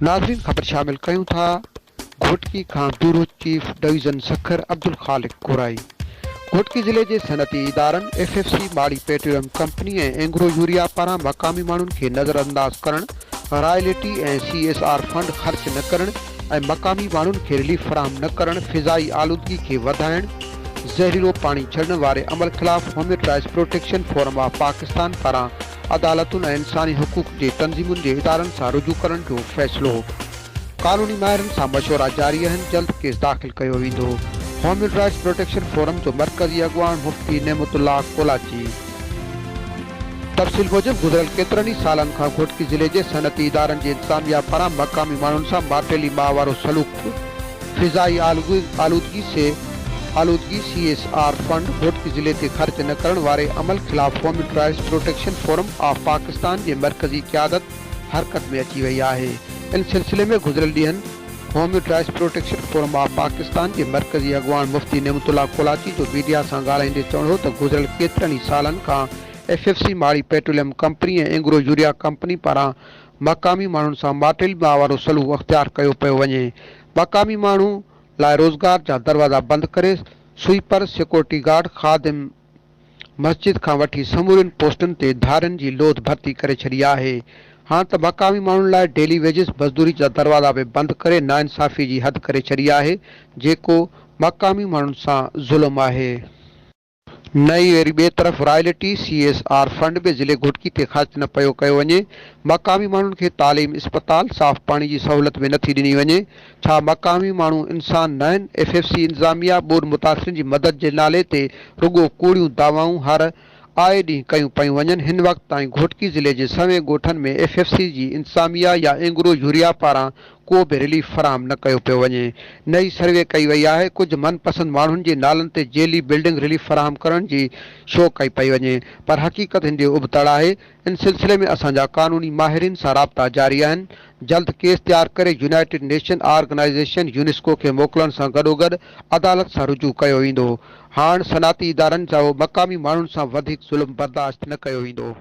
नाज़रीन ख़बर शामिल कयूं था। घोटकी खां bureau chief division Sukkur Abdul Khaliq Korai Ghotki ज़िले के सनती इदारनि FFC माड़ी पेट्रोलियम कंपनी ऐं एंग्रो यूरिया पारां मक़ामी माण्हुनि खे नज़रअंदाज करण, रॉयल्टी ऐं CSR फंड ख़र्च न करण ऐं मक़ामी माण्हुनि खे रिलीफ फराहम न करण, फ़िज़ाई आलूदगी खे वधाइण, ज़हरीलो पाणी छॾण वारे अमल ख़िलाफ़ human rights protection forum of Pakistan पारां अदालतुनि ऐं इंसानी हुकूक जे तंज़ीमुनि जे इदारनि सां रुजू करण जो फ़ैसिलो। कानूनी माहिरनि सां मशवरा जारी आहिनि। जल्द केस दाख़िल कयो वेंदो। ह्यूमन राइट्स प्रोटेक्शन फोरम जो मरकज़ी अॻुवान मुफ्ती नेमतुल्लाह कोलाची। तफ़सील मूजिब गुज़िरियल केतिरनि ई सालनि खां घोटकी ज़िले जे सनती इदारनि जे इंतज़ामिया पारां मक़ामी माण्हुनि सां माटेली माह वारो सलूक, फ़िज़ाई आलूदगी CSR फंड घोटकी ज़िले ते ख़र्च न करण वारे अमल ख़िलाफ़ human rights protection forum of Pakistan जे मरकज़ी क़यादत हरकत में अची वई आहे। इन सिलसिले में गुज़िरियल ॾींहनि human rights protection forum of Pakistan के मरकज़ी अॻुवान मुफ्ती नेमतुल्लाह कोलाची जो मीडिया सां ॻाल्हाईंदे चवणो हो त गुज़िरियल केतिरनि ई सालनि खां FFC माड़ी पेट्रोलियम कंपनी ऐं एंग्रो यूरिया कंपनी पारां मक़ामी माण्हुनि सां माटेली माह वारो सलूक अख़्तियार कयो पियो वञे। मक़ामी माण्हू लाइ रोज़गार जा दरवाज़ा बंदि करे स्वीपर, सिक्योरिटी गार्ड, ख़ादिम मस्जिद खां वठी समूरियुनि पोस्टनि ते धारियुनि जी लोध भर्ती करे छॾी आहे। हाणे त मक़ामी माण्हुनि लाइ डेली वेजिस मज़दूरी जा दरवाज़ा बि बंदि करे नाइंसाफ़ी जी हद करे छॾी आहे, जेको मक़ामी माण्हुनि सां ज़ुल्म आहे। नई वरी ॿिए तरफ़ रॉयल्टी CSR फंड बि ज़िले घोटकी ते ख़र्च न पियो कयो वञे। मक़ामी माण्हुनि खे तालीम, इस्पताल, साफ़ पाणी जी सहूलियत बि नथी ॾिनी वञे। छा मक़ामी माण्हू इंसान न आहिनि? FFC इंतज़ामिया ॿोॾि मुतासिरनि जी मदद जे नाले ते रुॻो कूड़ियूं दावाऊं हर आए ॾींहुं कयूं पियूं वञनि। हिन वक़्त ताईं घोटकी ज़िले जे सवें ॻोठनि में FFC जी इंतज़ामिया या एंग्रो यूरिया पारां को बि रिलीफ फराहम न कयो पियो वञे। नई सर्वे कई वई आहे। कुझु मनपसंद माण्हुनि जे नालनि ते जेली बिल्डिंग रिलीफ फराहम करण जी शो कई पई वञे, पर हक़ीक़त हिन जो उबतड़ आहे। इन सिलसिले में असांजा कानूनी माहिरीन सां राब्ता जारी आहिनि। जल्द केस तैयार करे यूनाइटेड नेशन ऑर्गेनाइज़ेशन UNESCO खे मोकिलण सां गॾोगॾु अदालत सां रुजू कयो वेंदो। हाणे सनाती इदारनि जो मक़ामी माण्हुनि सां वधीक ज़ुल्म बर्दाश्त न कयो वेंदो।